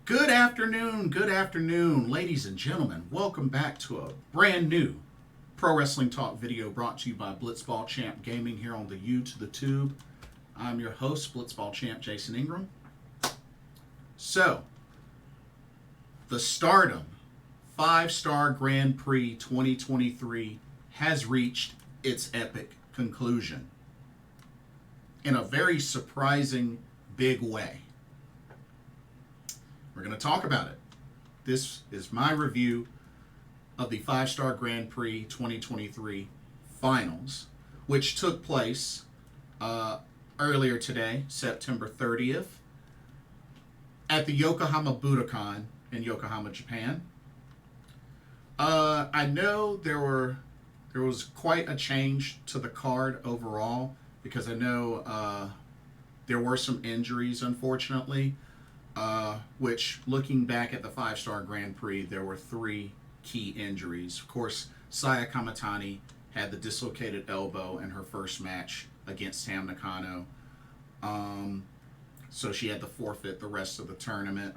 Good afternoon, ladies and gentlemen. Welcome back to a brand new Pro Wrestling Talk video brought to you by Blitzball Champ Gaming here on the U to the Tube. I'm your host, Blitzball Champ Jason Ingram. So, the Stardom 5-Star Grand Prix 2023 has reached its epic conclusion in a very surprising, big way. We're going to talk about it. This is my review of the 5-Star Grand Prix 2023 finals, which took place earlier today, September 30th, at the Yokohama Budokan in Yokohama, Japan. I know there was quite a change to the card overall, because I know there were some injuries, unfortunately. Which, looking back at the 5-Star Grand Prix, there were 3 key injuries. Of course, Saya Kamitani had the dislocated elbow in her first match against Tam Nakano. So she had to forfeit the rest of the tournament.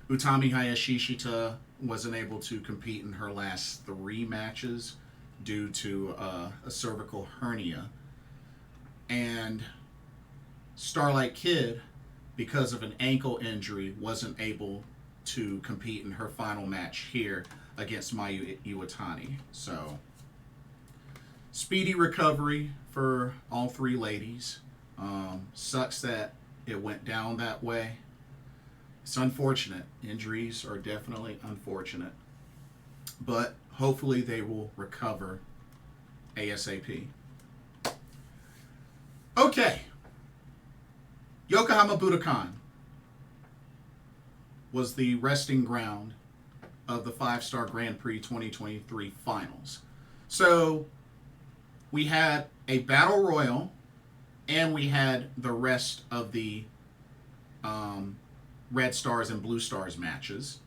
Utami Hayashishita wasn't able to compete in her last 3 matches due to a cervical hernia. And Starlight Kid, because of an ankle injury, wasn't able to compete in her final match here against Mayu Iwatani. So, speedy recovery for all 3 ladies. Sucks that it went down that way. It's unfortunate. Injuries are definitely unfortunate. But hopefully they will recover ASAP. Okay. Yokohama Budokan was the resting ground of the 5-Star Grand Prix 2023 finals. So we had a battle royal, and we had the rest of the Red Stars and Blue Stars matches.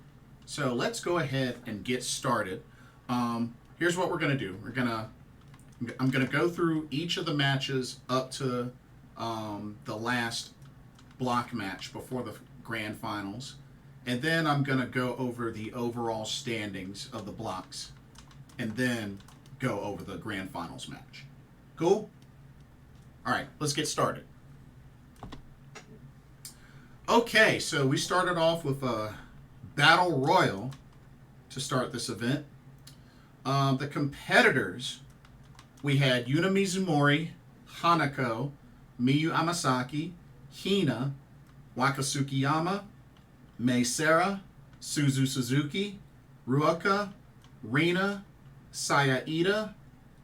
So let's go ahead and get started. Here's what we're gonna do. I'm gonna go through each of the matches up to the last block match before the grand finals, and then I'm going to go over the overall standings of the blocks, and then go over the grand finals match. Cool? Alright, let's get started. Okay, so we started off with a battle royal to start this event. The competitors, we had Yuna Mizumori, HANAKO, Miyu Amasaki, Hina, Waka Tsukiyama, Seira, Suzu Suzuki, Ruaka, Rina, Iida,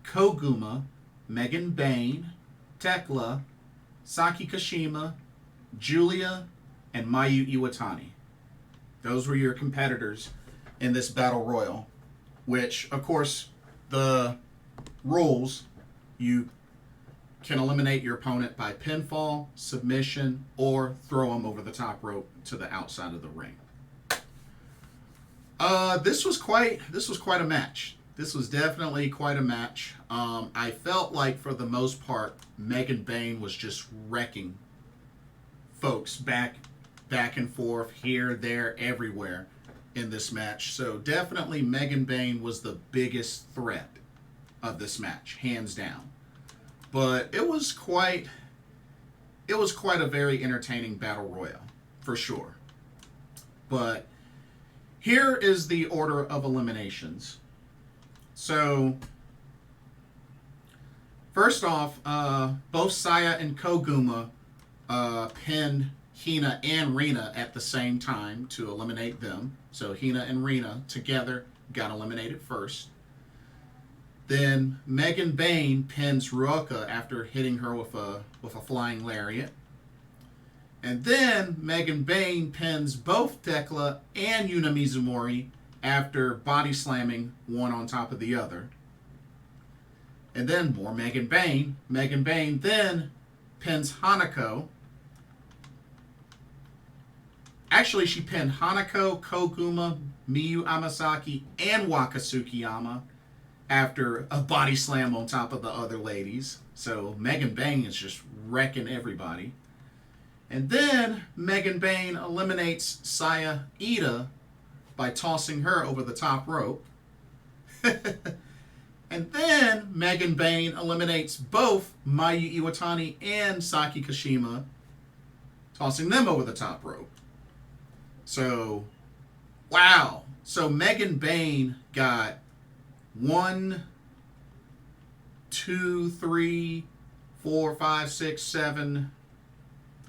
Koguma, Bayne, Thekla, Saki Kashima, Giulia, and Mayu Iwatani. Those were your competitors in this battle royal, which, of course, the rules, you can eliminate your opponent by pinfall, submission, or throw them over the top rope to the outside of the ring. This was quite a match. This was definitely quite a match. I felt like, for the most part, Bayne was just wrecking folks back and forth, here, there, everywhere in this match. So definitely Bayne was the biggest threat of this match, hands down. But it was quite a very entertaining battle royal, for sure. But here is the order of eliminations. So, first off, both Saya and Koguma pinned Hina and Rina at the same time to eliminate them. So Hina and Rina together got eliminated first. Then Bayne pins Ruaka after hitting her with a flying lariat. And then Bayne pins both Thekla and Yuna Mizumori after body slamming one on top of the other. And then more Bayne. Bayne then pins HANAKO. Actually, she pinned HANAKO, Koguma, Miyu Amasaki, and Waka Tsukiyama after a body slam on top of the other ladies. So Bayne is just wrecking everybody. And then Megan Bayne eliminates Saya Iida by tossing her over the top rope. And then Megan Bayne eliminates both Mayu Iwatani and Saki Kashima, tossing them over the top rope. So, wow. So Megan Bayne got 1, 2, 3, 4, 5, 6, 7,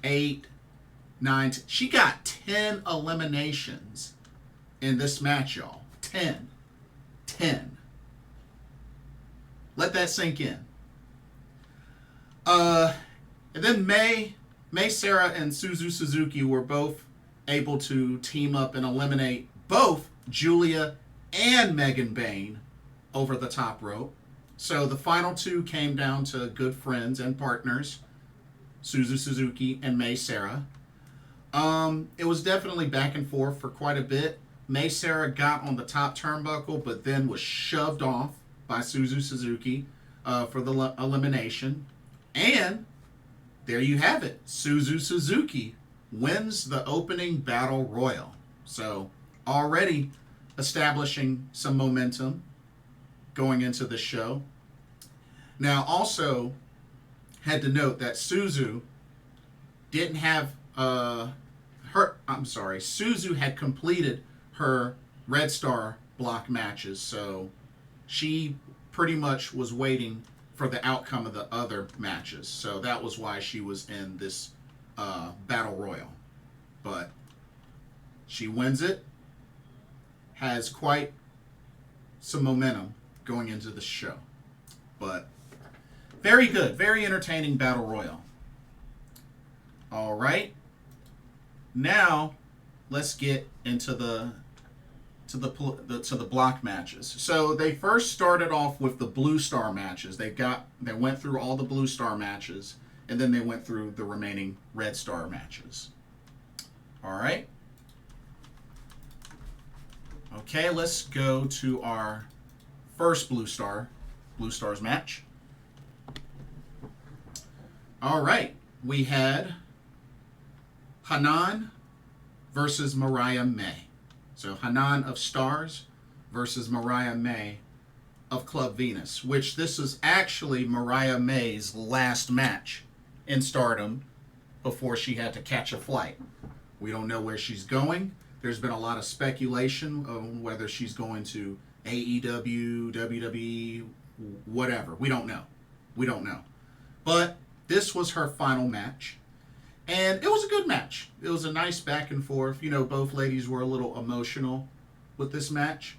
8, 9. She got 10 eliminations in this match, y'all. 10. 10. Let that sink in. And then May, Seira, and Suzuki were both able to team up and eliminate both Giulia and Megan Bayne over the top rope. So the final two came down to good friends and partners, Suzuki and Seira. It was definitely back and forth for quite a bit. Seira got on the top turnbuckle, but then was shoved off by Suzuki for the elimination. And there you have it. Suzuki wins the opening battle royal. So already establishing some momentum going into the show. Now also had to note that Suzu didn't have Suzu had completed her Red Star block matches, so she pretty much was waiting for the outcome of the other matches. So that was why she was in this battle royal. But she wins it, has quite some momentum going into the show. But very good, very entertaining battle royal. All right. Now let's get into the block matches. So they first started off with the Blue Star matches. They went through all the Blue Star matches, and then they went through the remaining Red Star matches. All right. Okay, let's go to our first Blue Stars match. All right, we had Hanan versus Mariah May. So Hanan of Stars versus Mariah May of Club Venus, which this is actually Mariah May's last match in Stardom before she had to catch a flight. We don't know where she's going. There's been a lot of speculation on whether she's going to AEW, WWE, whatever. We don't know. But this was her final match. And it was a good match. It was a nice back and forth. You know, both ladies were a little emotional with this match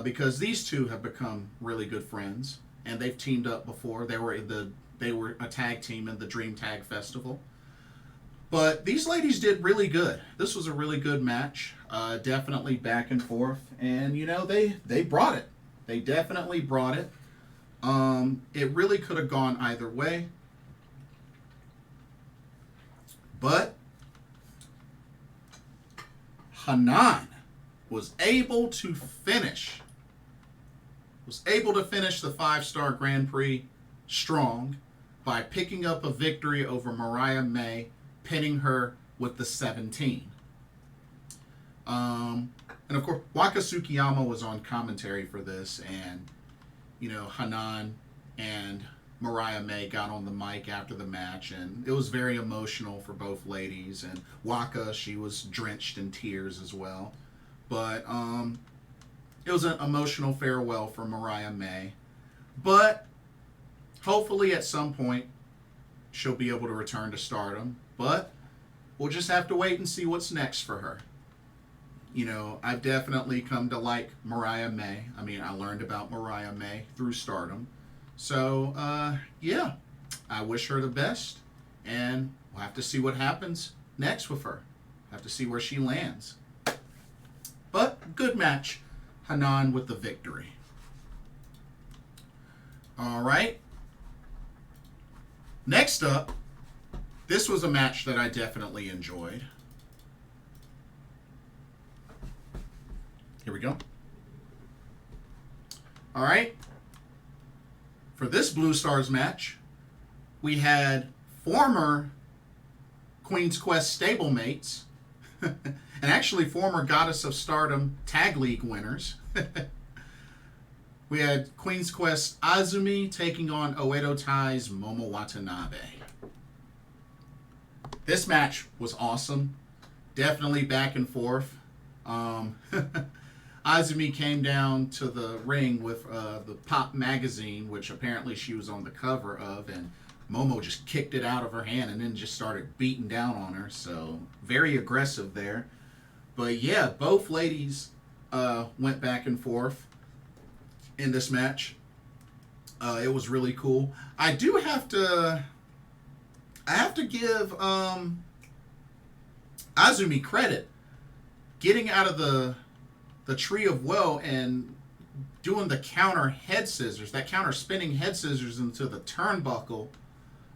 because these two have become really good friends, and they've teamed up before. They were a tag team in the Dream Tag Festival. But these ladies did really good. This was a really good match. Definitely back and forth, and you know they brought it. They definitely brought it. It really could have gone either way. But Hanan was able to finish the 5-star Grand Prix strong by picking up a victory over Mariah May, pinning her with the 17. And of course, Waka Tsukiyama was on commentary for this, and you know, Hanan and Mariah May got on the mic after the match, and it was very emotional for both ladies. And Waka, she was drenched in tears as well. But it was an emotional farewell for Mariah May. But hopefully at some point she'll be able to return to Stardom. But we'll just have to wait and see what's next for her. You know, I've definitely come to like Mariah May. I mean, I learned about Mariah May through Stardom. So, yeah, I wish her the best, and we'll have to see what happens next with her. Have to see where she lands. But, good match. Hanan with the victory. All right. Next up, this was a match that I definitely enjoyed. Here we go. All right. For this Blue Stars match, we had former Queen's Quest stablemates, and actually former Goddess of Stardom Tag League winners. We had Queen's Quest Azumi taking on Oedo Tai's Momo Watanabe. This match was awesome. Definitely back and forth. Azumi came down to the ring with the Pop magazine, which apparently she was on the cover of, and Momo just kicked it out of her hand and then just started beating down on her. So very aggressive there. But yeah, both ladies went back and forth in this match. It was really cool. I have to give Azumi credit. Getting out of the Tree of Woe and doing the counter head scissors, that counter spinning head scissors into the turnbuckle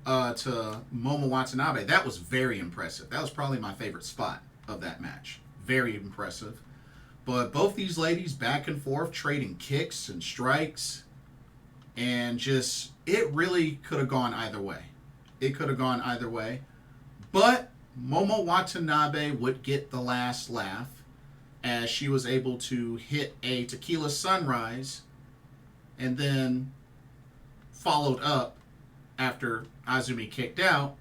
to Momo Watanabe, that was very impressive. That was probably my favorite spot of that match. Very impressive. But both these ladies back and forth trading kicks and strikes, and just, it really could have gone either way. It could have gone either way. But Momo Watanabe would get the last laugh as she was able to hit a tequila sunrise and then followed up after Azumi kicked out,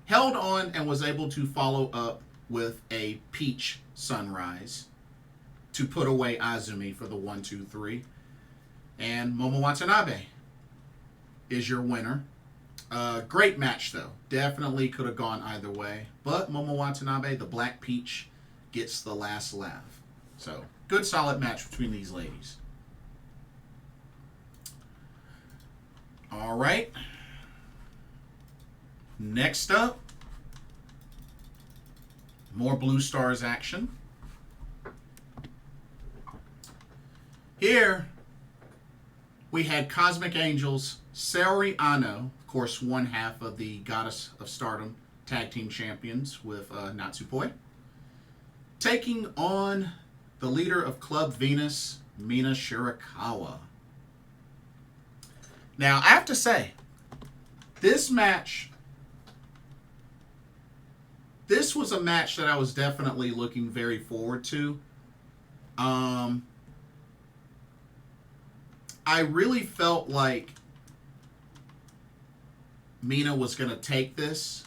held on and was able to follow up with a peach sunrise to put away Azumi for the 1, 2, 3. And Momo Watanabe is your winner. Great match, though. Definitely could have gone either way. But Momo Watanabe, the Black Peach, gets the last laugh. So, good solid match between these ladies. All right. Next up, more Blue Stars action. Here, we had Cosmic Angels, Saori Anou, of course, one half of the Goddess of Stardom Tag Team Champions with Natsupoi, taking on the leader of Club Venus, Mina Shirakawa. Now, I have to say, this match, this was a match that I was definitely looking very forward to. I really felt like Mina was going to take this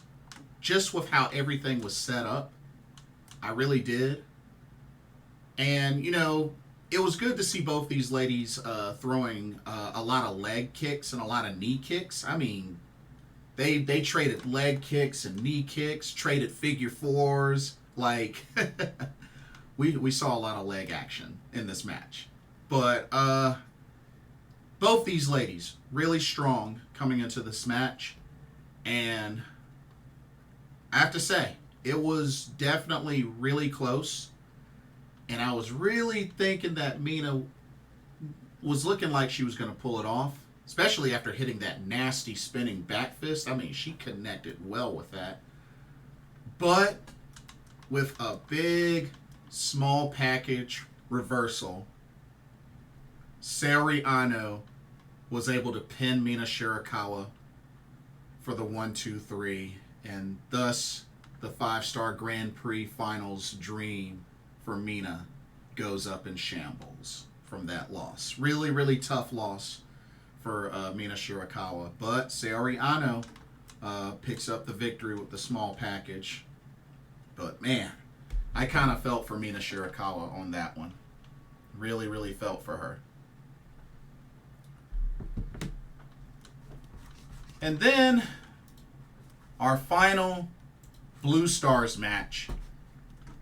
just with how everything was set up. I really did. And, you know, it was good to see both these ladies throwing a lot of leg kicks and a lot of knee kicks. I mean, they traded leg kicks and knee kicks, traded figure fours. Like, we saw a lot of leg action in this match. But both these ladies really strong coming into this match. And I have to say, it was definitely really close. And I was really thinking that Mina was looking like she was going to pull it off, especially after hitting that nasty spinning back fist. I mean, she connected well with that. But with a big, small package reversal, Saori Anou was able to pin Mina Shirakawa for the 1, 2, 3, and thus the 5-Star Grand Prix Finals dream for Mina goes up in shambles from that loss. Really, really tough loss for Mina Shirakawa. But Saori Anou picks up the victory with the small package. But man, I kind of felt for Mina Shirakawa on that one. Really, really felt for her. And then our final Blue Stars match.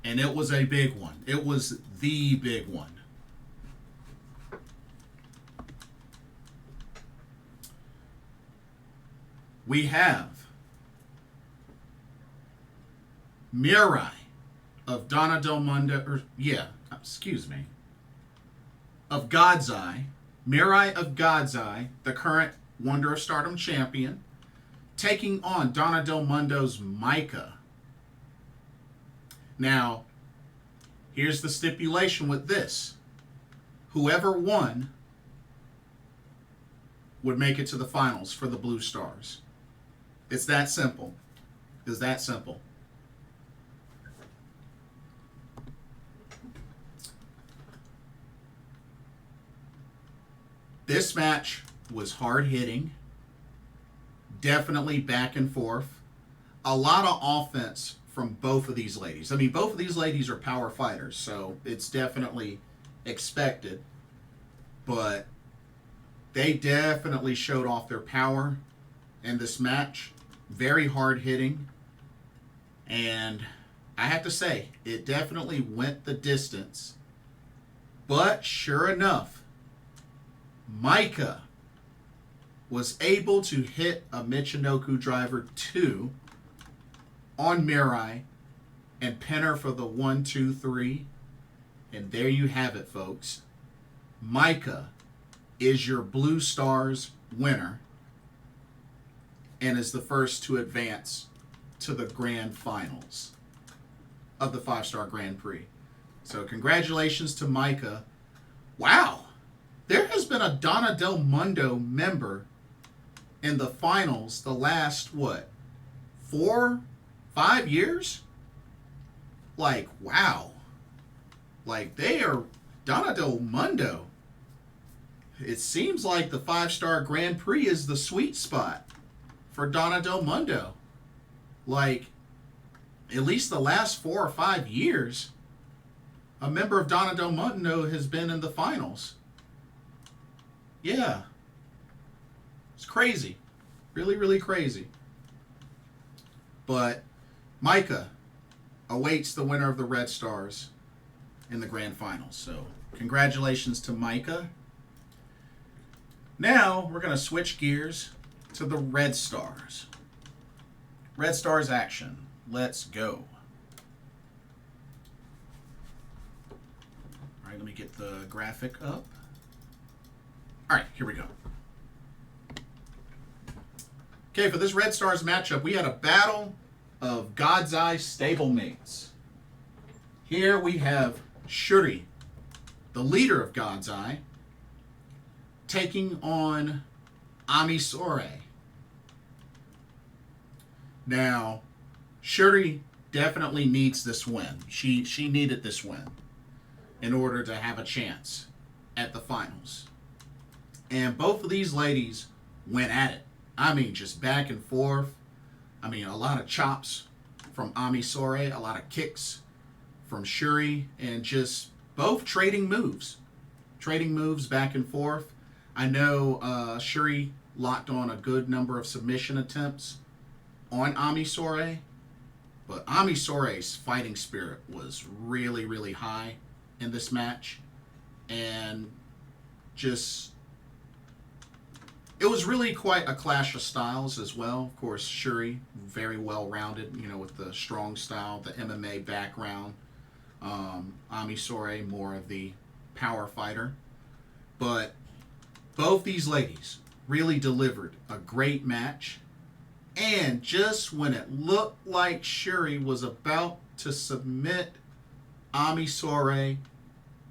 And it was a big one. It was the big one. We have Mirai of Donna Del Mondo, of God's Eye. Mirai of God's Eye, the current Wonder of Stardom champion, taking on Donna Del Mondo's Micah. Now, here's the stipulation with this. Whoever won would make it to the finals for the Blue Stars. It's that simple. It's that simple. This match was hard-hitting. Definitely back and forth. A lot of offense from both of these ladies. I mean, both of these ladies are power fighters, so it's definitely expected. But they definitely showed off their power in this match. Very hard-hitting. And I have to say, it definitely went the distance. But sure enough, Maika was able to hit a Michinoku Driver 2 on Mirai and pin her for the 1-2-3. And there you have it, folks. Maika is your Blue Stars winner and is the first to advance to the grand finals of the 5-Star Grand Prix. So congratulations to Maika. Wow. There has been a Donna Del Mundo member in the finals the last, 4-5 years? Like, wow. Like, they are Donna Del Mundo. It seems like the 5-Star Grand Prix is the sweet spot for Donna Del Mundo. Like, at least the last 4 or 5 years, a member of Donna Del Mundo has been in the finals. Yeah. It's crazy. Really, really crazy. But Maika awaits the winner of the Red Stars in the grand finals. So congratulations to Maika. Now we're going to switch gears to the Red Stars. Red Stars action. Let's go. All right, let me get the graphic up. All right, here we go. Okay, for this Red Stars matchup, we had a battle of God's Eye stablemates. Here we have Shuri, the leader of God's Eye, taking on Amisore. Now, Shuri definitely needs this win. She needed this win in order to have a chance at the finals. And both of these ladies went at it. I mean, just back and forth. I mean, a lot of chops from Amisore, a lot of kicks from Shuri, and just both trading moves. Trading moves back and forth. I know Shuri locked on a good number of submission attempts on Amisore, but Amisore's fighting spirit was really, really high in this match. And just, it was really quite a clash of styles as well. Of course, Shuri, very well-rounded, with the strong style, the MMA background. Amisore, more of the power fighter. But both these ladies really delivered a great match. And just when it looked like Shuri was about to submit Amisore,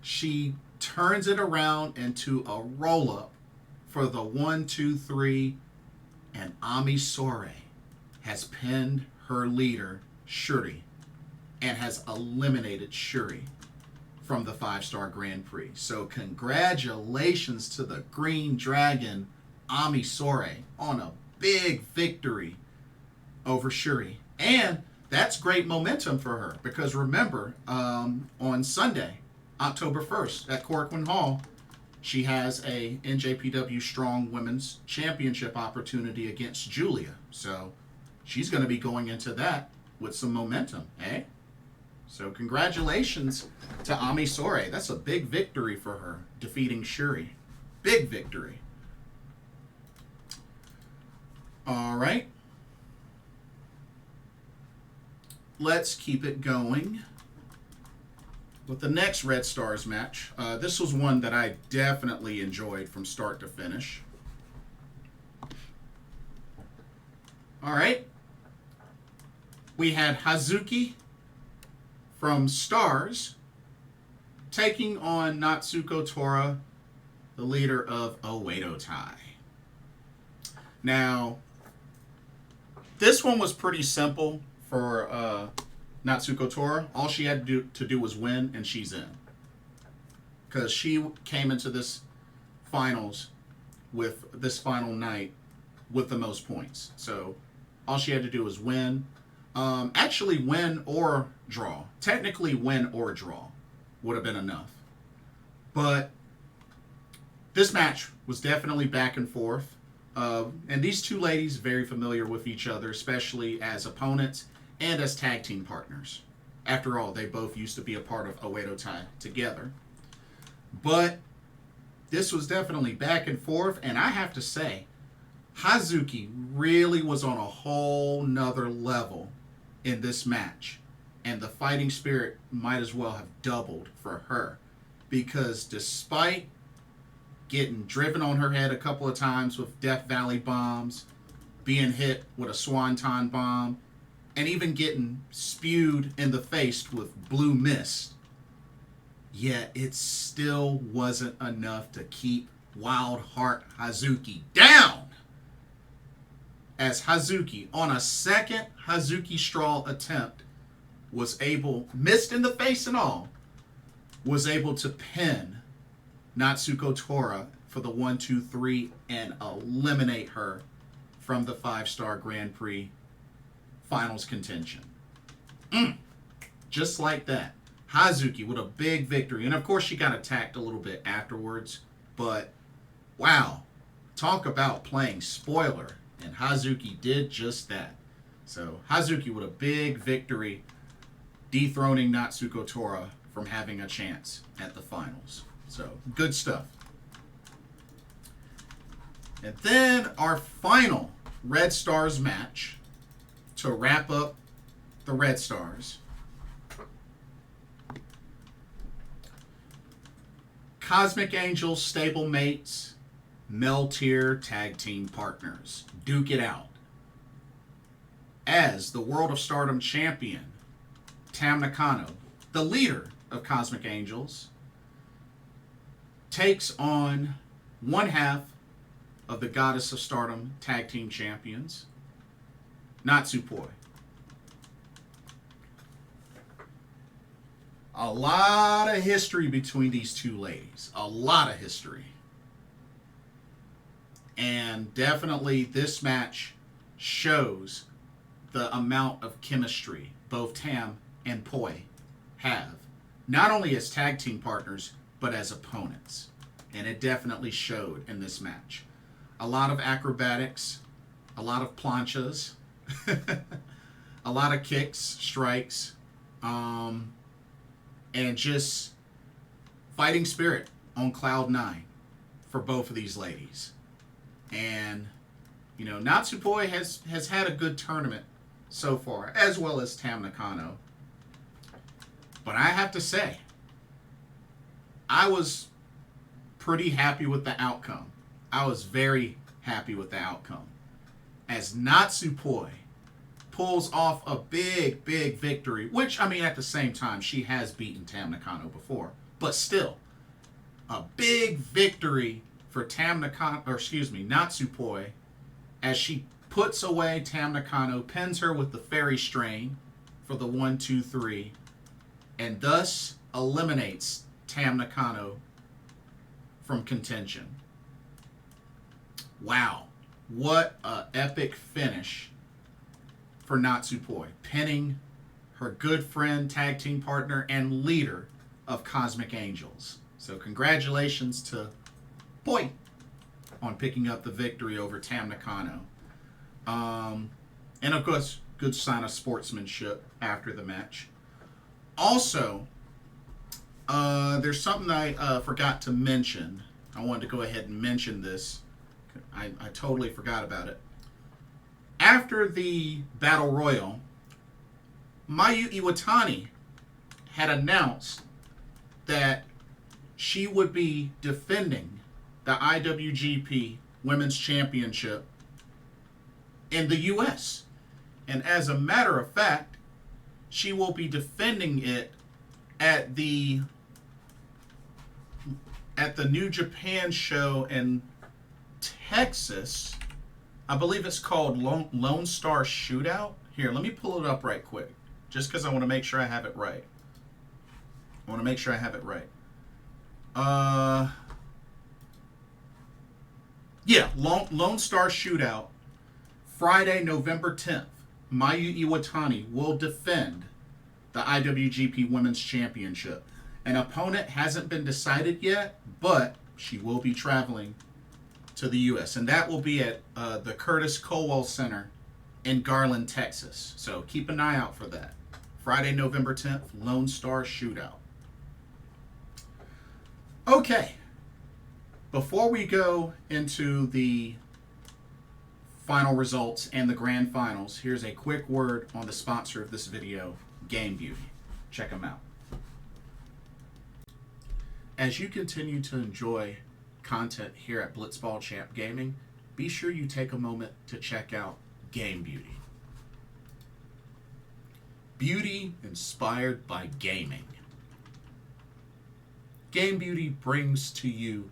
she turns it around into a roll-up for the 1-2-3, and Amisore has pinned her leader, Shuri, and has eliminated Shuri from the 5-Star Grand Prix. So congratulations to the Green Dragon, Amisore, on a big victory over Shuri. And that's great momentum for her, because remember, on Sunday, October 1st, at Corcoran Hall, she has a NJPW Strong Women's Championship opportunity against Giulia. So she's going to be going into that with some momentum, eh? So congratulations to Amisore. That's a big victory for her, defeating Shuri. Big victory. All right. Let's keep it going with the next Red Stars match. This was one that I definitely enjoyed from start to finish. All right. We had Hazuki from Stars taking on Natsuko Tora, the leader of Oedo Tai. Now, this one was pretty simple for Natsuko Tora. All she had to do was win, and she's in. Because she came into this finals with this final night with the most points. So all she had to do was win. Actually, win or draw. Technically, win or draw would have been enough. But this match was definitely back and forth. And these two ladies very familiar with each other, especially as opponents and as tag team partners. After all, they both used to be a part of Oedo Tai together. But this was definitely back and forth, and I have to say, Hazuki really was on a whole nother level in this match. And the fighting spirit might as well have doubled for her. Because despite getting driven on her head a couple of times with Death Valley bombs, being hit with a Swanton bomb, and even getting spewed in the face with blue mist, yet it still wasn't enough to keep Wild Heart Hazuki down. As Hazuki, on a second Hazuki Straw attempt, was able, missed in the face and all, was able to pin Natsuko Tora for the 1-2-3 and eliminate her from the 5-Star Grand Prix finals contention. Just like that. Hazuki with a big victory. And of course she got attacked a little bit afterwards. But wow. Talk about playing spoiler. And Hazuki did just that. So Hazuki with a big victory, dethroning Natsuko Tora from having a chance at the finals. So good stuff. And then our final Red Stars match to wrap up the Red Stars. Cosmic Angels stablemates, Meltier tag team partners duke it out as the World of Stardom champion Tam Nakano, the leader of Cosmic Angels, takes on one half of the Goddess of Stardom tag team champions, Natsupoi. A lot of history between these two ladies. A lot of history. And definitely this match shows the amount of chemistry both Tam and Poi have. Not only as tag team partners, but as opponents. And it definitely showed in this match. A lot of acrobatics, a lot of planchas, a lot of kicks, strikes, and just fighting spirit on cloud 9 for both of these ladies. And, you know, Natsupoi has had a good tournament so far, as well as Tam Nakano. But I have to say, I was pretty happy with the outcome. I was very happy with the outcome. As Natsupoi pulls off a big, big victory, which, I mean, at the same time, she has beaten Tam Nakano before. But still, a big victory for Natsupoi, as she puts away Tam Nakano, pins her with the fairy strain for the 1-2-3, and thus eliminates Tam Nakano from contention. Wow, what an epic finish for Natsupoi, pinning her good friend, tag team partner, and leader of Cosmic Angels. So congratulations to Poi on picking up the victory over Tam Nakano. And of course, good sign of sportsmanship after the match. Also, there's something I forgot to mention. I wanted to go ahead and mention this. I totally forgot about it. After the Battle Royal, Mayu Iwatani had announced that she would be defending the IWGP Women's Championship in the U.S. And as a matter of fact, she will be defending it at the New Japan show in Texas. I believe it's called Lone Star Shootout. Here, let me pull it up right quick, just because I want to make sure I have it right. Yeah, Lone Star Shootout, Friday, November 10th. Mayu Iwatani will defend the IWGP Women's Championship. An opponent hasn't been decided yet, but she will be traveling to the U.S., and that will be at the Curtis Colwell Center in Garland, Texas. So keep an eye out for that. Friday, November 10th, Lone Star Shootout. Okay. Before we go into the final results and the grand finals, here's a quick word on the sponsor of this video, Game Beauty. Check them out. As you continue to enjoy content here at Blitzball Champ Gaming, be sure you take a moment to check out Game Beauty. Beauty inspired by gaming. Game Beauty brings to you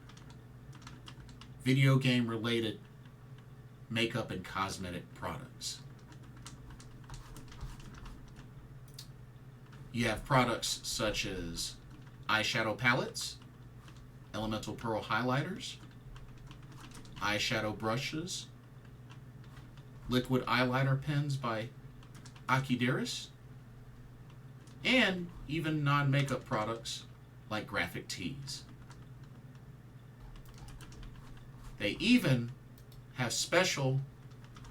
video game related makeup and cosmetic products. You have products such as eyeshadow palettes, elemental pearl highlighters, eyeshadow brushes, liquid eyeliner pens by Akideris, and even non-makeup products like graphic tees. They even have special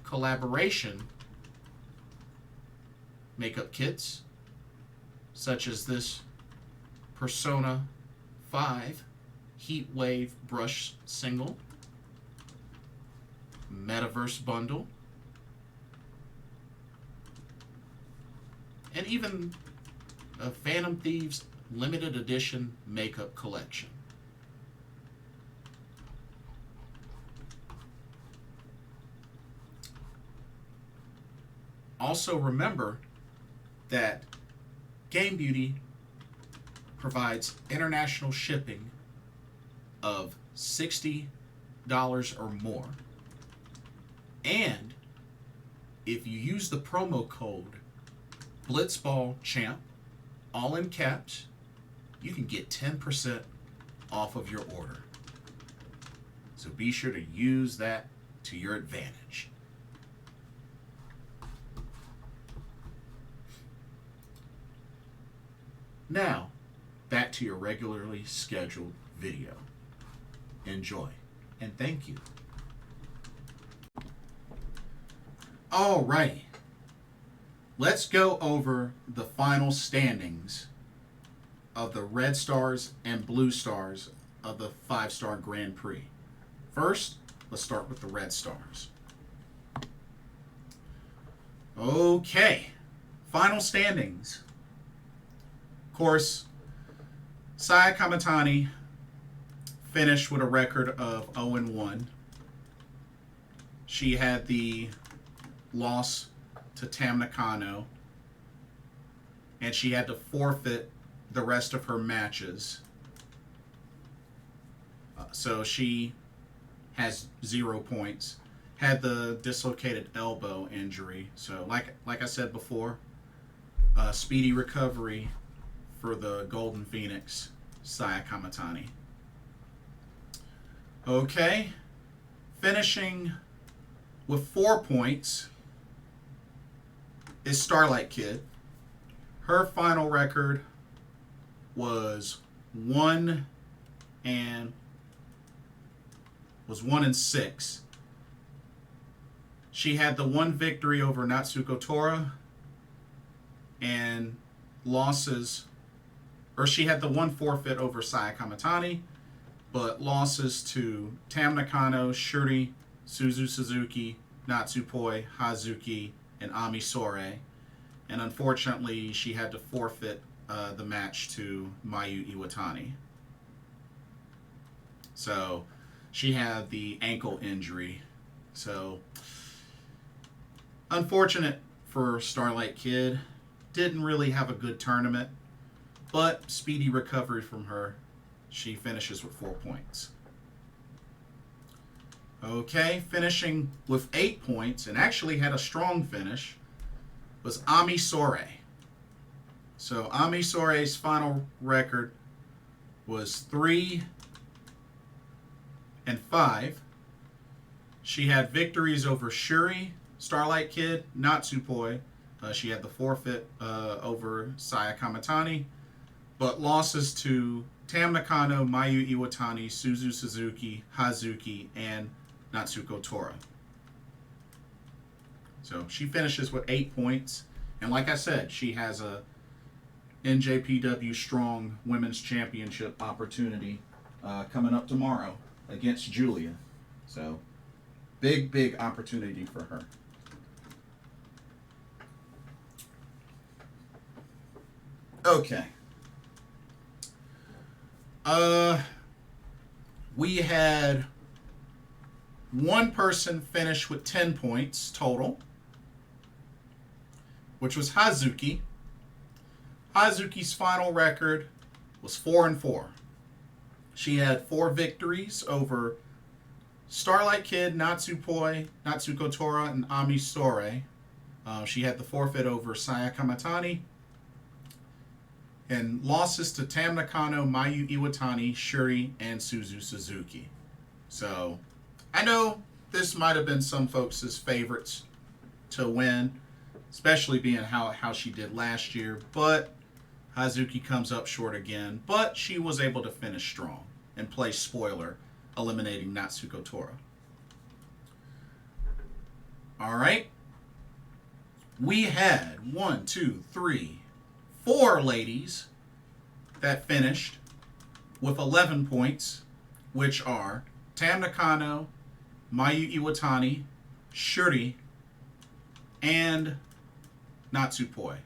collaboration makeup kits, such as this Persona 5 Heat Wave Brush Single, Metaverse Bundle, and even a Phantom Thieves limited edition makeup collection. Also remember that Game Beauty provides international shipping of $60 or more. And if you use the promo code BlitzballChamp, all in caps, you can get 10% off of your order. So be sure to use that to your advantage. Now, back to your regularly scheduled video. Enjoy, and thank you. Alrighty, let's go over the final standings of the Red Stars and Blue Stars of the 5-Star Grand Prix. First, let's start with the Red Stars. Okay, final standings. Of course, Saya Kamatani finished with a record of 0-1. She had the loss to Tam Nakano, and she had to forfeit the rest of her matches. So she has 0 points. Had the dislocated elbow injury. So like I said before, speedy recovery for the Golden Phoenix, Saya Kamatani. Okay, finishing with 4 points is Starlight Kid. Her final record was 1-6. She had the one victory over Natsuko Tora and losses, or she had the one forfeit over Saya Kamatani, but losses to Tam Nakano, Shuri, Suzuki, Natsupoi, Hazuki, and Ami Sore. And unfortunately, she had to forfeit the match to Mayu Iwatani. So she had the ankle injury. So unfortunate for Starlight Kid. Didn't really have a good tournament, but speedy recovery from her. She finishes with 4 points. Okay, finishing with 8 points, and actually had a strong finish, was Ami Sore. So Ami Sore's final record was 3-5. She had victories over Shuri, Starlight Kid, Natsupoi. She had the forfeit over Saya Kamatani, but losses to Tam Nakano, Mayu Iwatani, Suzu Suzuki, Hazuki, and Natsuko Tora. So she finishes with 8 points. And like I said, she has a NJPW Strong Women's Championship opportunity coming up tomorrow against Giulia. So big opportunity for her. Okay. We had one person finish with 10 points total, which was Hazuki. Hazuki's final record was 4-4. She had 4 victories over Starlight Kid, Natsupoi, Natsuko Tora, and Ami Sore. She had the forfeit over Saya Kamatani. And losses to Tam Nakano, Mayu Iwatani, Shuri, and Suzu Suzuki. So, I know this might have been some folks' favorites to win, especially being how she did last year, but Hazuki comes up short again. But she was able to finish strong and play spoiler, eliminating Natsuko Tora. All right. We had 4 ladies that finished with 11 points, which are Tam Nakano, Mayu Iwatani, Shuri, and Natsupoi.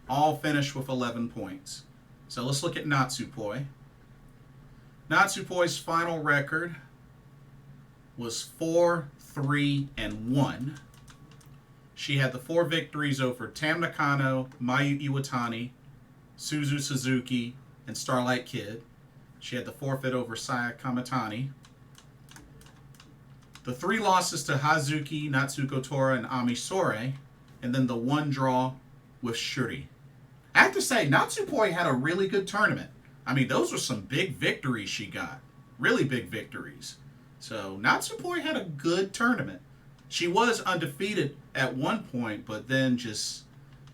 All finished with 11 points. So let's look at Natsupoi. Natsupoi's final record was 4-3-1. She had the 4 victories over Tam Nakano, Mayu Iwatani, Suzu Suzuki, and Starlight Kid. She had the forfeit over Saya Kamatani. The 3 losses to Hazuki, Natsuko Tora, and Ami Sore, and then the 1 draw with Shuri. I have to say, Natsupoi had a really good tournament. I mean, those were some big victories she got. Really big victories. So, Natsupoi had a good tournament. She was undefeated at one point, but then just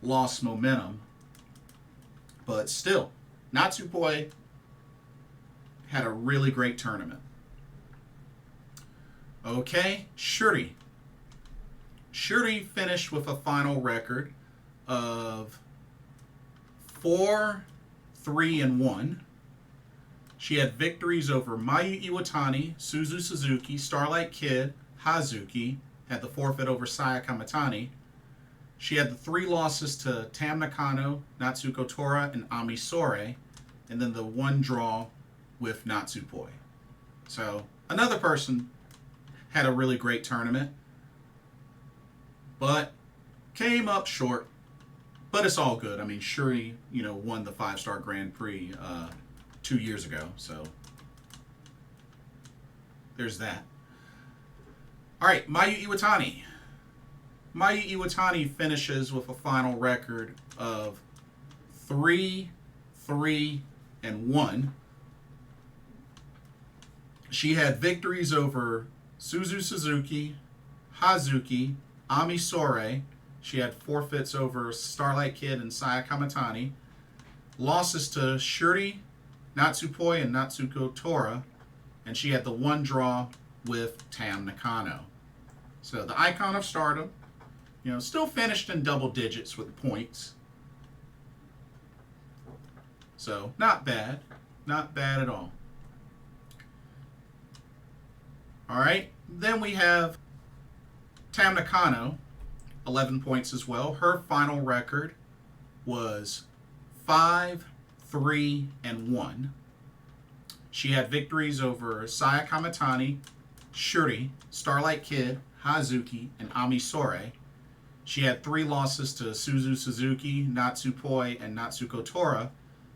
lost momentum. But still, Natsupoi had a really great tournament. Okay, Shuri. Shuri finished with a final record of 4-3-1. She had victories over Mayu Iwatani, Suzu Suzuki, Starlight Kid, Hazuki, had the forfeit over Saya Kamatani. She had the 3 losses to Tam Nakano, Natsuko Tora, and Ami Sore, and then the 1 draw with Natsupoi. So, another person had a really great tournament, but came up short. But it's all good. I mean, Shuri, won the 5-star Grand Prix 2 years ago, so there's that. All right, Mayu Iwatani. Mayu Iwatani finishes with a final record of 3-3-1. She had victories over Suzu Suzuki, Hazuki, Ami Sore. She had forfeits over Starlight Kid and Saya Kamatani. Losses to Shuri, Natsupoi, and Natsuko Tora. And she had the 1 draw with Tam Nakano. So the icon of Stardom, still finished in double digits with points. So not bad. Not bad at all. All right. Then we have Tam Nakano, 11 points as well. Her final record was 5-3-1. She had victories over Saya Kamatani, Shuri, Starlight Kid, Hazuki, and Ami Sore. She had 3 losses to Suzu Suzuki, Natsupoi, and Natsuko Tora,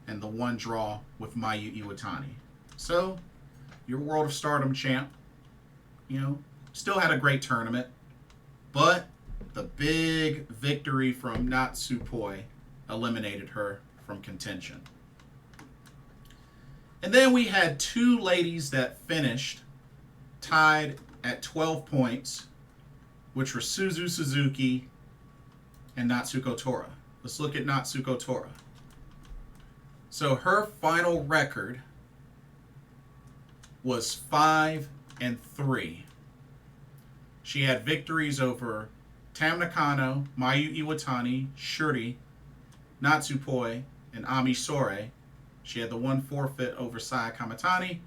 and the 1 draw with Mayu Iwatani. So, your World of Stardom champ, still had a great tournament, but the big victory from Natsupoi eliminated her from contention. And then we had 2 ladies that finished tied at 12 points, which were Suzu Suzuki and Natsuko Tora. Let's look at Natsuko Tora. So her final record was 5-3. She had victories over Tam Nakano, Mayu Iwatani, Shuri, Natsupoi, and Ami Sore. She had the one forfeit over Saya Kamitani,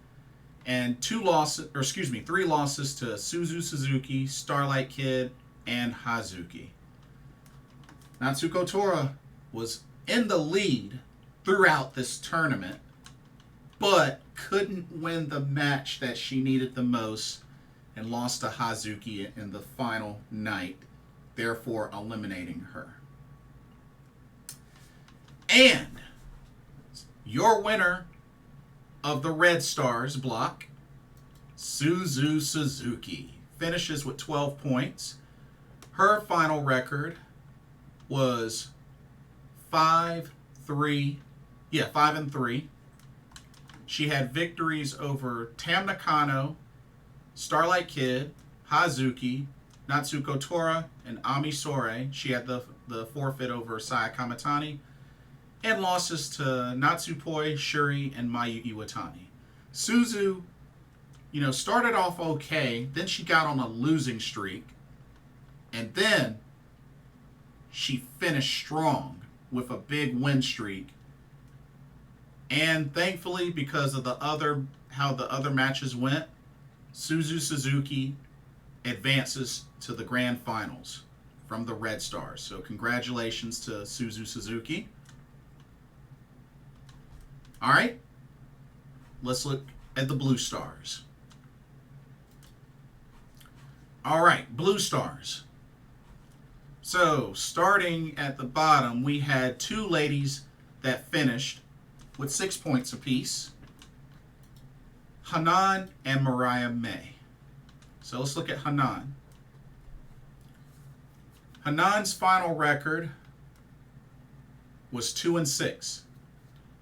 and three losses to Suzu Suzuki, Starlight Kid, and Hazuki. Natsuko Tora was in the lead throughout this tournament, but couldn't win the match that she needed the most and lost to Hazuki in the final night, therefore eliminating her. And your winner of the Red Stars block, Suzu Suzuki, finishes with 12 points. Her final record was 5-3. 5-3. She had victories over Tam Nakano, Starlight Kid, Hazuki, Natsuko Tora, and Ami Sore. She had the forfeit over Saya Kamitani, and losses to Natsupoi, Shuri, and Mayu Iwatani. Suzu, started off okay, then she got on a losing streak, and then she finished strong with a big win streak. And thankfully, because of how the other matches went, Suzu Suzuki advances to the grand finals from the Red Stars. So congratulations to Suzu Suzuki. All right, let's look at the Blue Stars. All right, Blue Stars. So starting at the bottom, we had two ladies that finished with 6 points apiece, Hanan and Mariah May. So let's look at Hanan. Hanan's final record was 2-6.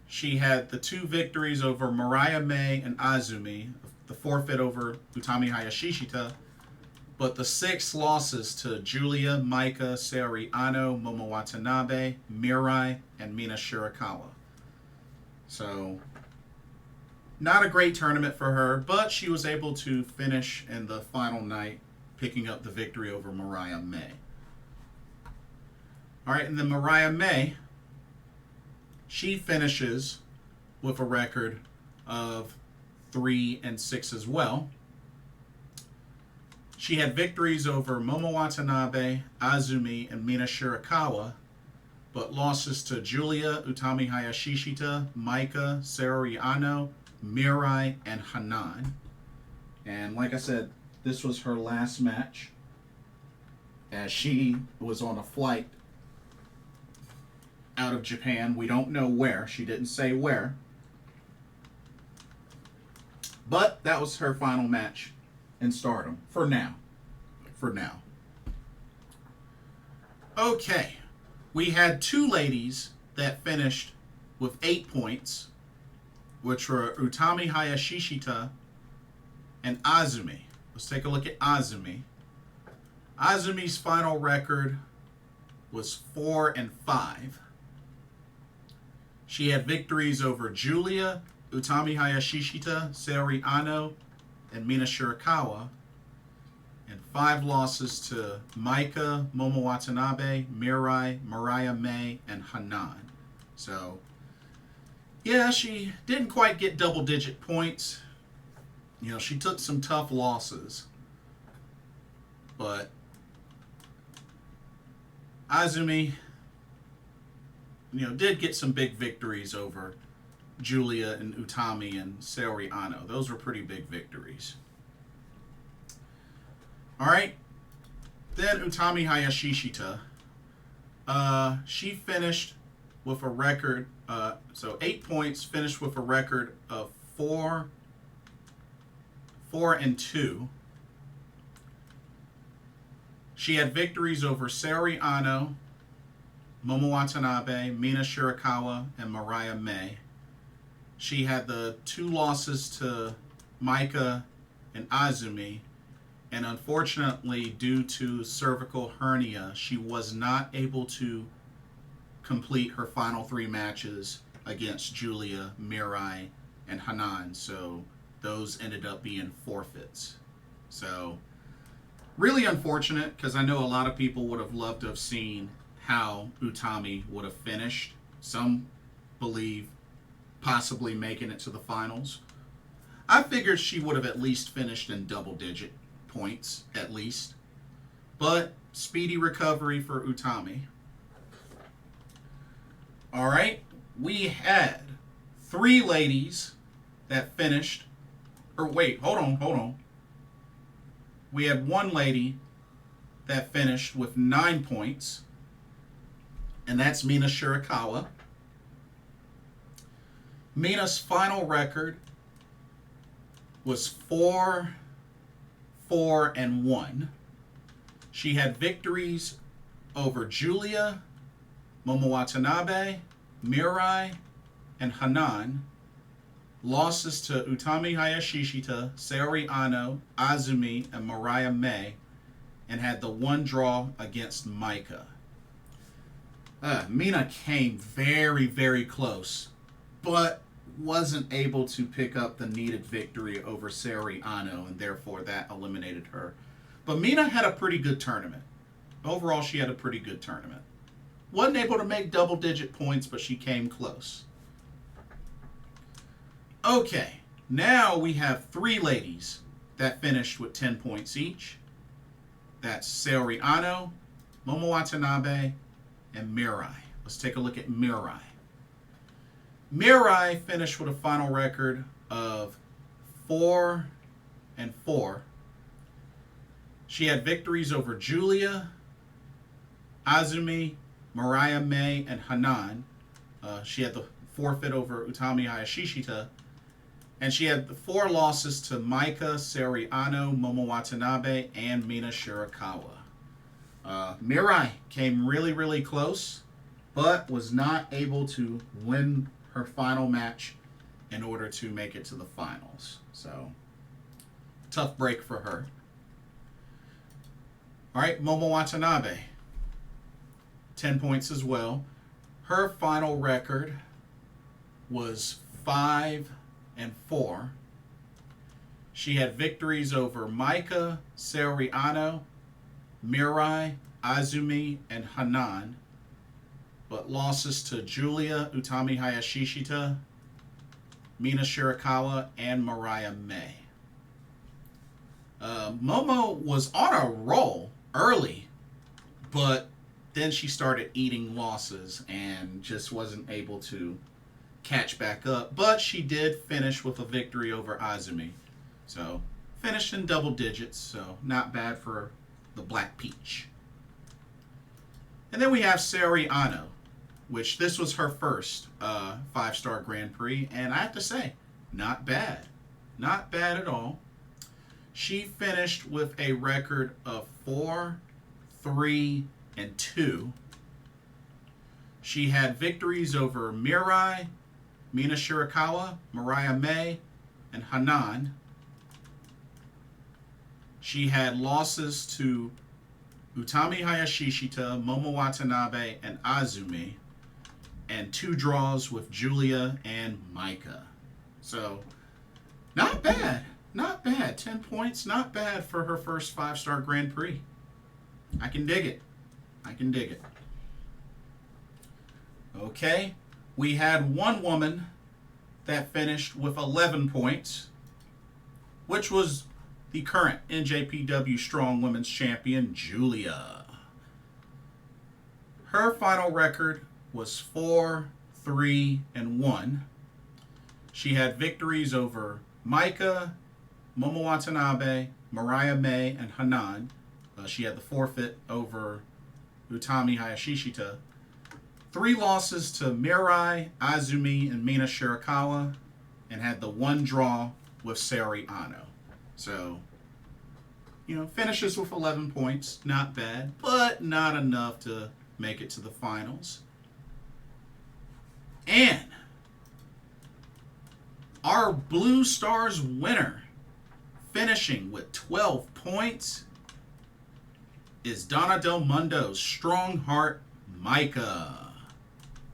She had the two victories over Mariah May and Azumi, the forfeit over Utami Hayashishita, but the 6 losses to Giulia, Maika, Saori, Anou, Momo Watanabe, Mirai, and Mina Shirakawa. So, not a great tournament for her, but she was able to finish in the final night, picking up the victory over Mariah May. All right, and then Mariah May, she finishes with a record of 3-6 as well. She had victories over Momo Watanabe, Azumi, and Mina Shirakawa, but losses to Giulia, Utami Hayashishita, Maika, Saori Anou, Mirai, and Hanan. And like I said, this was her last match, as she was on a flight out of Japan. We don't know where. She didn't say where. But that was her final match in Stardom. For now. Okay. We had two ladies that finished with 8 points, which were Utami Hayashishita and Azumi. Let's take a look at Azumi. Azumi's final record was 4-5. She had victories over Giulia, Utami Hayashishita, Saori Anou, and Mina Shirakawa, and 5 losses to Maika, Momo Watanabe, Mirai, Mariah May, and Hanan. So, yeah, she didn't quite get double-digit points. She took some tough losses. But Azumi, did get some big victories over Giulia and Utami and Saori Anou. Those were pretty big victories. All right. Then Utami Hayashishita. She finished with a record, 8 points, finished with a record of 4-2. She had victories over Saori Anou, Momo Watanabe, Mina Shirakawa, and Mariah May. She had the 2 losses to Maika and Azumi. And unfortunately, due to cervical hernia, she was not able to complete her final 3 matches against Giulia, Mirai, and Hanan. So those ended up being forfeits. So really unfortunate, because I know a lot of people would have loved to have seen how Utami would have finished. Some believe possibly making it to the finals. I figured she would have at least finished in double-digit points, at least. But speedy recovery for Utami. All right, we had 3 ladies that finished. Or wait, hold on. We had 1 lady that finished with 9 points, and that's Mina Shirakawa. Mina's final record was 4-4-1. She had victories over Giulia, Momo Watanabe, Mirai, and Hanan. Losses to Utami Hayashishita, Saori Anou, Azumi, and Mariah May, and had the 1 draw against Micah. Mina came very, very close, but wasn't able to pick up the needed victory over Saori Anou, and therefore that eliminated her. But Mina had a pretty good tournament. Overall, she had a pretty good tournament. Wasn't able to make double-digit points, but she came close. Okay, now we have 3 ladies that finished with 10 points each. That's Saori Anou, Momo Watanabe, and Mirai. Let's take a look at Mirai. Mirai finished with a final record of 4-4. She had victories over Giulia, Azumi, Mariah May, and Hanan. She had the forfeit over Utami Hayashishita. And she had 4 losses to Micah, Saori Anou, Momo Watanabe, and Mina Shirakawa. Mirai came really, really close, but was not able to win her final match in order to make it to the finals. So, tough break for her. All right, Momo Watanabe, 10 points as well. Her final record was 5-4. She had victories over Micah, Saori Anou, Mirai, Azumi, and Hanan, but losses to Giulia, Utami Hayashishita, Mina Shirakawa, and Mariah May. Momo was on a roll early, but then she started eating losses and just wasn't able to catch back up. But she did finish with a victory over Azumi. So, finished in double digits, so not bad for the Black Peach. And then we have Saori Anou, which this was her first 5-star Grand Prix, and I have to say, not bad. Not bad at all. She finished with a record of 4-3-2. She had victories over Mirai, Mina Shirakawa, Mariah May, and Hanan. She had losses to Utami Hayashishita, Momo Watanabe, and Azumi, and 2 draws with Giulia and Micah. So, not bad. Not bad. 10 points, not bad for her first 5-star Grand Prix. I can dig it. I can dig it. Okay, we had 1 woman that finished with 11 points, which was the current NJPW Strong Women's Champion, Giulia. Her final record was 4-3-1. She had victories over Micah, Momo Watanabe, Mariah May, and Hanan. She had the forfeit over Utami Hayashishita. 3 losses to Mirai, Azumi, and Mina Shirakawa, and had the 1 draw with Saori Anou. So, finishes with 11 points. Not bad, but not enough to make it to the finals. And our Blue Stars winner finishing with 12 points is Donna Del Mundo's strong heart, Micah.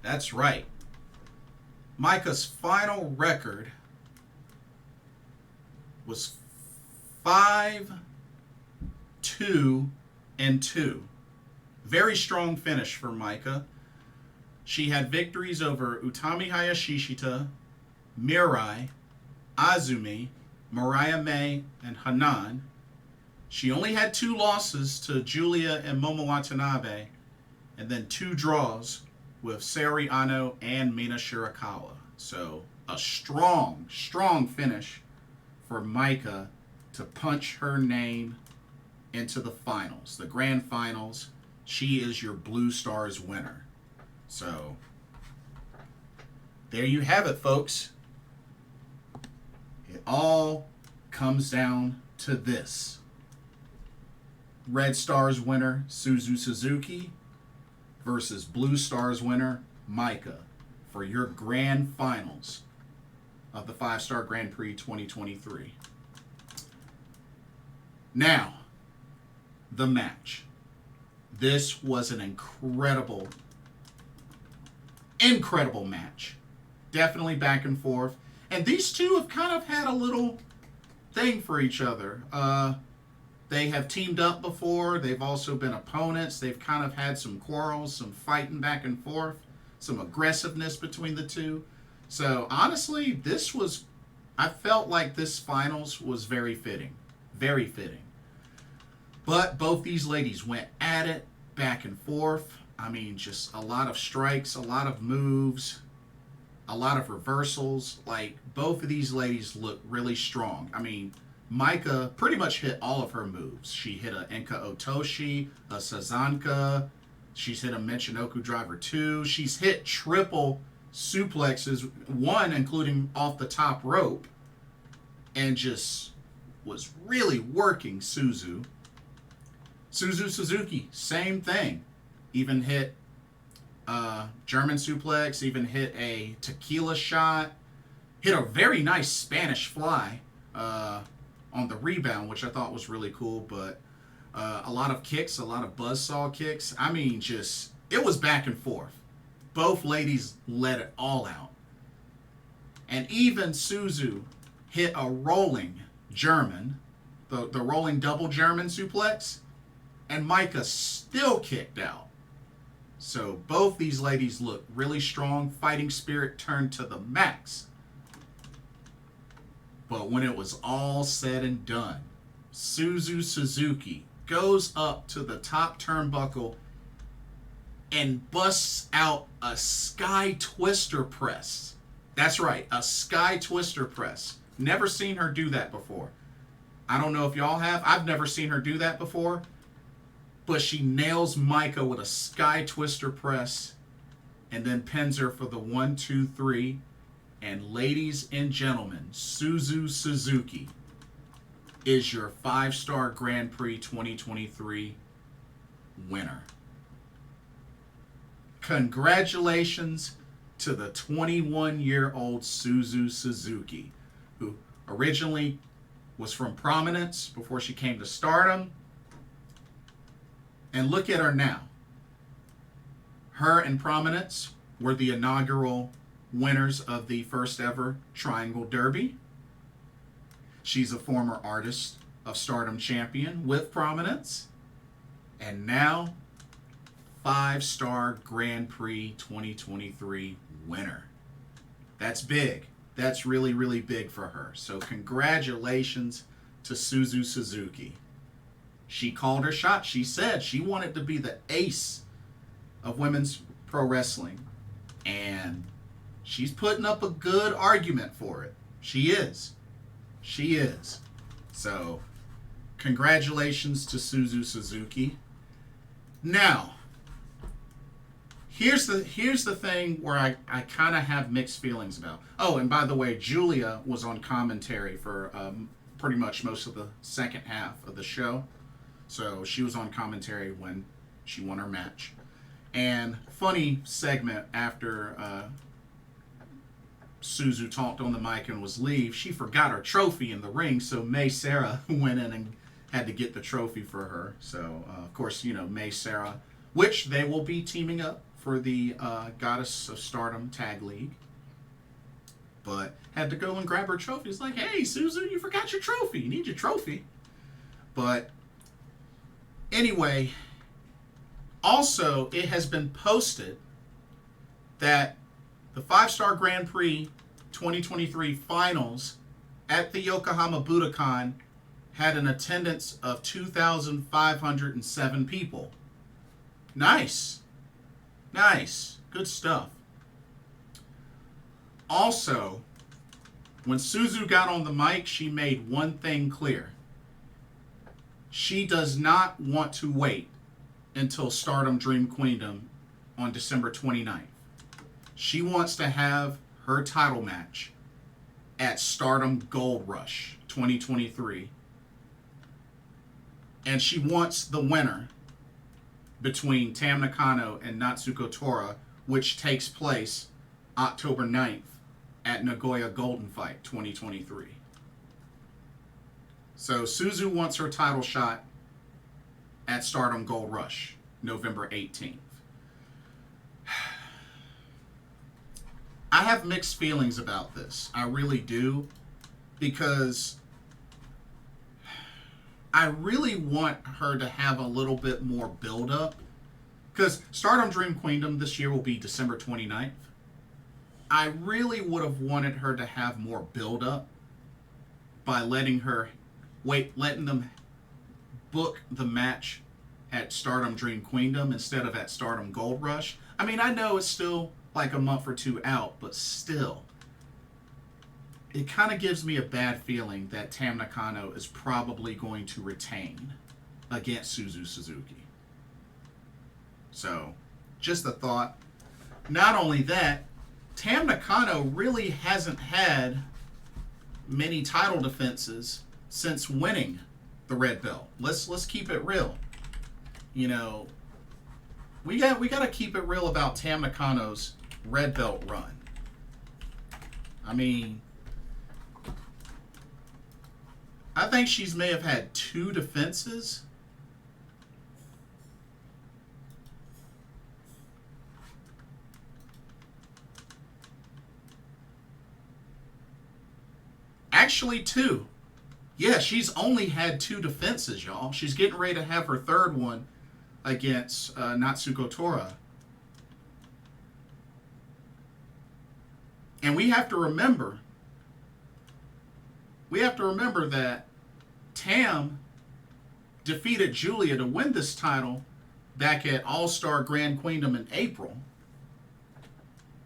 That's right. Micah's final record was 5-2-2. Very strong finish for Micah. She had victories over Utami Hayashishita, Mirai, Azumi, Mariah May, and Hanan. She only had 2 losses to Giulia and Momo Watanabe, and then 2 draws with Saori Anou and Mina Shirakawa. So a strong, strong finish for Micah to punch her name into the finals, the grand finals. She is your Blue Stars winner. So there you have it, folks. It all comes down to this. Red Stars winner, Suzuki, versus Blue Stars winner, Micah, for your grand finals of the 5-Star Grand Prix 2023. Now, the match. This was an incredible match. Definitely back and forth. And these two have kind of had a little thing for each other. They have teamed up before. They've also been opponents. They've kind of had some quarrels, some fighting back and forth, some aggressiveness between the two. So honestly, I felt like this finals was very fitting. Very fitting. But both these ladies went at it back and forth. I mean, just a lot of strikes, a lot of moves, a lot of reversals. Like, both of these ladies look really strong. I mean, Micah pretty much hit all of her moves. She hit a Enka Otoshi, a Sazanka. She's hit a Michinoku Driver 2. She's hit triple suplexes, one including off the top rope, and just was really working Suzu. Suzuki, same thing. Even hit German suplex, even hit a tequila shot, hit a very nice Spanish fly on the rebound, which I thought was really cool, but a lot of kicks, a lot of buzzsaw kicks. I mean, just, it was back and forth. Both ladies let it all out. And even Suzu hit a rolling German, the rolling double German suplex, and Micah still kicked out. So both these ladies look really strong. Fighting spirit turned to the max. But when it was all said and done, Suzuki goes up to the top turnbuckle and busts out a Sky Twister press. That's right, a Sky Twister press. Never seen her do that before. I don't know if y'all have. I've never seen her do that before. But she nails Micah with a Sky Twister press and then pins her for the 1, 2, 3. And ladies and gentlemen, Suzuki is your 5-Star Grand Prix 2023 winner. Congratulations to the 21-year-old Suzuki, who originally was from Prominence before she came to Stardom. And look at her now. Her and Prominence were the inaugural winners of the first ever Triangle Derby. She's a former Artist of Stardom champion with Prominence. And now, 5-Star Grand Prix 2023 winner. That's big. That's really, really big for her. So congratulations to Suzuki. She called her shot. She said she wanted to be the ace of women's pro wrestling. And she's putting up a good argument for it. She is. She is. So, congratulations to Suzuki. Now, here's the thing where I kind of have mixed feelings about. Oh, and by the way, Giulia was on commentary for pretty much most of the second half of the show. So she was on commentary when she won her match. And funny segment after Suzu talked on the mic and was leave, she forgot her trophy in the ring, so Seira went in and had to get the trophy for her. So, of course, you know, Seira, which they will be teaming up for the Goddess of Stardom Tag League. But had to go and grab her trophy. It's like, hey, Suzu, you forgot your trophy. You need your trophy. But anyway, also, it has been posted that the 5-Star Grand Prix 2023 finals at the Yokohama Budokan had an attendance of 2,507 people. Nice. Nice. Good stuff. Also, when Suzu got on the mic, she made one thing clear. She does not want to wait until Stardom Dream Queendom on December 29th. She wants to have her title match at Stardom Gold Rush 2023. And she wants the winner between Tam Nakano and Natsuko Tora, which takes place October 9th at Nagoya Golden Fight 2023. So Suzu wants her title shot at Stardom Gold Rush, November 18th. I have mixed feelings about this. I really do. Because I really want her to have a little bit more build-up. Because Stardom Dream Queendom this year will be December 29th. I really would have wanted her to have more build-up by letting them book the match at Stardom Dream Queendom instead of at Stardom Gold Rush. I mean, I know it's still like a month or two out, but still, it kind of gives me a bad feeling that Tam Nakano is probably going to retain against Suzu Suzuki. So, just a thought. Not only that, Tam Nakano really hasn't had many title defenses since winning the red belt. Let's keep it real. You know, we got to keep it real about Tam Nakano's red belt run. I mean, I think she's may have had 2 defenses. Actually, 2. Yeah, she's only had 2 defenses, y'all. She's getting ready to have her 3rd one against Natsuko Tora. And we have to remember that Tam defeated Giulia to win this title back at All-Star Grand Queendom in April.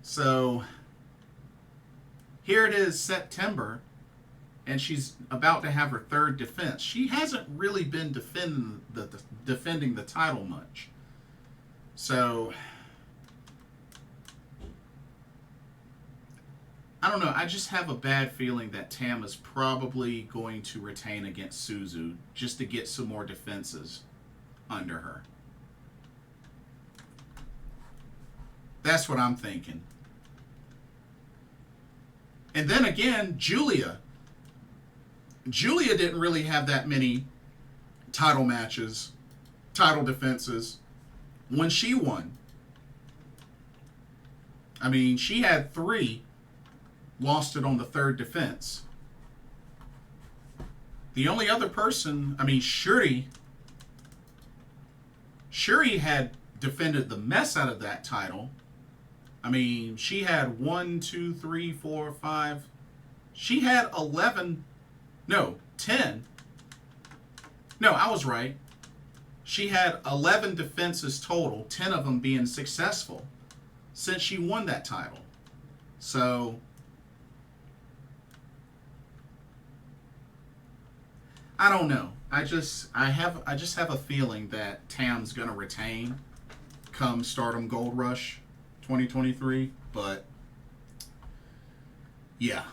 So here it is, September, and she's about to have her 3rd defense. She hasn't really been defending the title much. So I don't know. I just have a bad feeling that Tam is probably going to retain against Suzu just to get some more defenses under her. That's what I'm thinking. And then again, Giulia. Giulia didn't really have that many title matches, title defenses when she won. I mean, she had 3, lost it on the 3rd defense. The only other person, I mean, Shuri had defended the mess out of that title. I mean, she had 1, 2, 3, 4, 5. She had 10. No, I was right. She had 11 defenses total, 10 of them being successful since she won that title. So I don't know. I just have a feeling that Tam's gonna retain come Stardom Gold Rush 2023, but yeah.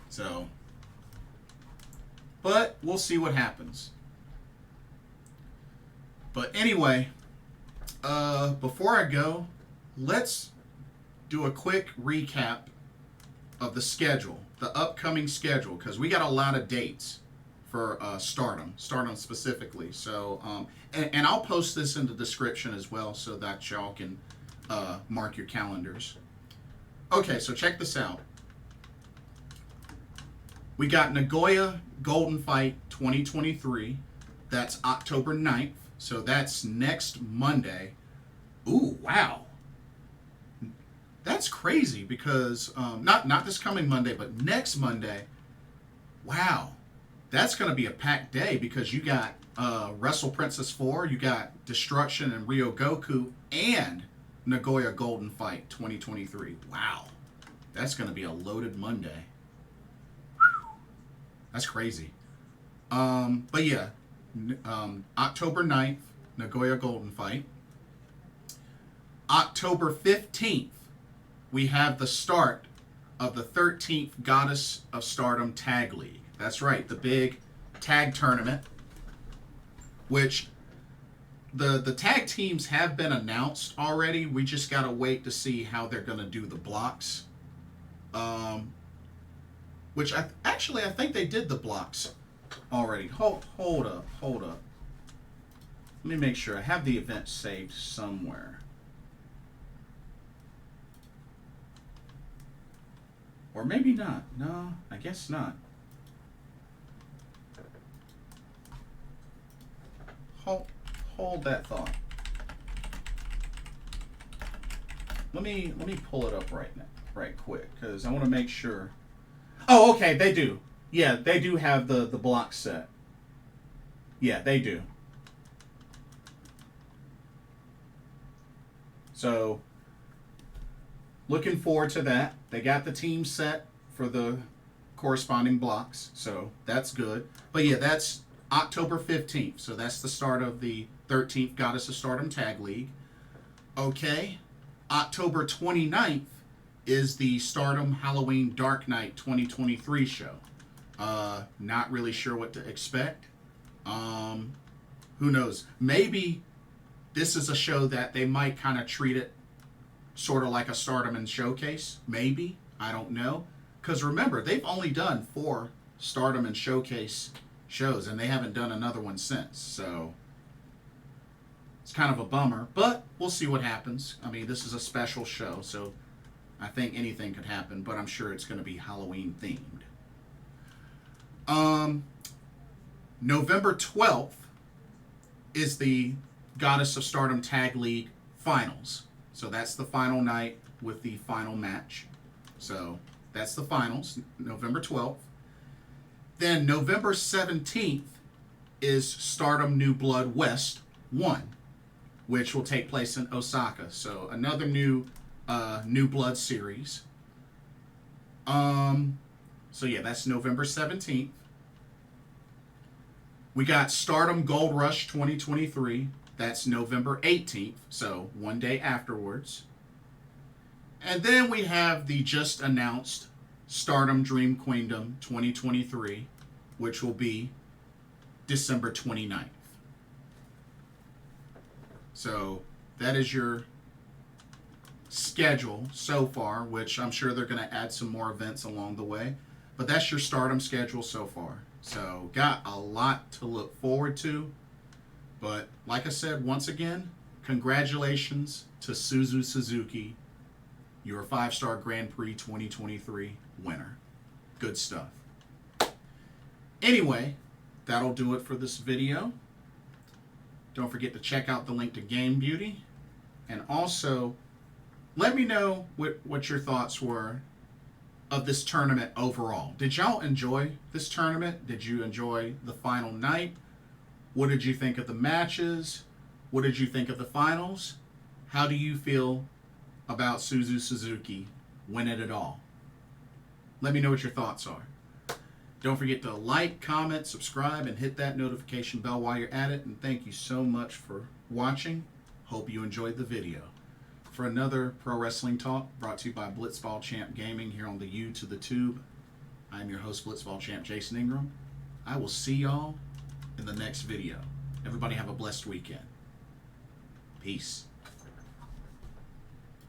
So, but we'll see what happens. But anyway, before I go, let's do a quick recap of the schedule, the upcoming schedule, because we got a lot of dates for Stardom specifically. So, and I'll post this in the description as well so that y'all can mark your calendars. Okay, so check this out. We got Nagoya Golden Fight 2023. That's October 9th. So that's next Monday. Ooh, wow. That's crazy because not this coming Monday, but next Monday. Wow. That's going to be a packed day because you got Wrestle Princess 4, you got Destruction and Ryo Goku, and Nagoya Golden Fight 2023. Wow. That's going to be a loaded Monday. Whew. That's crazy. But yeah, October 9th, Nagoya Golden Fight. October 15th, we have the start of the 13th Goddess of Stardom Tag League. That's right, the big tag tournament, which the tag teams have been announced already. We just got to wait to see how they're going to do the blocks. Which I think they did the blocks already. Hold up. Let me make sure I have the event saved somewhere. Or maybe not. No, I guess not. Hold that thought. Let me pull it up right quick because I want to make sure. Oh, okay, they do. Yeah, they do have the block set. Yeah, they do. So, looking forward to that. They got the team set for the corresponding blocks, so that's good. But yeah, that's October 15th, so that's the start of the 13th Goddess of Stardom Tag League. Okay, October 29th is the Stardom Halloween Dark Night 2023 show. Not really sure what to expect. Who knows? Maybe this is a show that they might kind of treat it sort of like a Stardom and Showcase. Maybe. I don't know. Because remember, they've only done 4 Stardom and Showcase shows, and they haven't done another one since. So it's kind of a bummer, but we'll see what happens. I mean, this is a special show, so I think anything could happen, but I'm sure it's going to be Halloween themed. November 12th is the Goddess of Stardom Tag League Finals. So that's the final night with the final match. So that's the finals, November 12th. Then November 17th is Stardom New Blood West 1, which will take place in Osaka. So another new Blood series. So yeah, that's November 17th. We got Stardom Gold Rush 2023. That's November 18th, so one day afterwards. And then we have the just announced Stardom Dream Queendom 2023, which will be December 29th. So that is your schedule so far, which I'm sure they're going to add some more events along the way. But that's your Stardom schedule so far. So got a lot to look forward to. But like I said, once again, congratulations to Suzu Suzuki, your 5-star Grand Prix 2023 winner. Good stuff. Anyway, that'll do it for this video. Don't forget to check out the link to Game Beauty. And also, let me know what your thoughts were of this tournament overall. Did y'all enjoy this tournament? Did you enjoy the final night? What did you think of the matches? What did you think of the finals? How do you feel about Suzu Suzuki winning it all? Let me know what your thoughts are. Don't forget to like, comment, subscribe, and hit that notification bell while you're at it. And thank you so much for watching. Hope you enjoyed the video. For another Pro Wrestling Talk brought to you by Blitzball Champ Gaming here on the U to the Tube, I'm your host, Blitzball Champ Jason Ingram. I will see y'all in the next video. Everybody have a blessed weekend. Peace.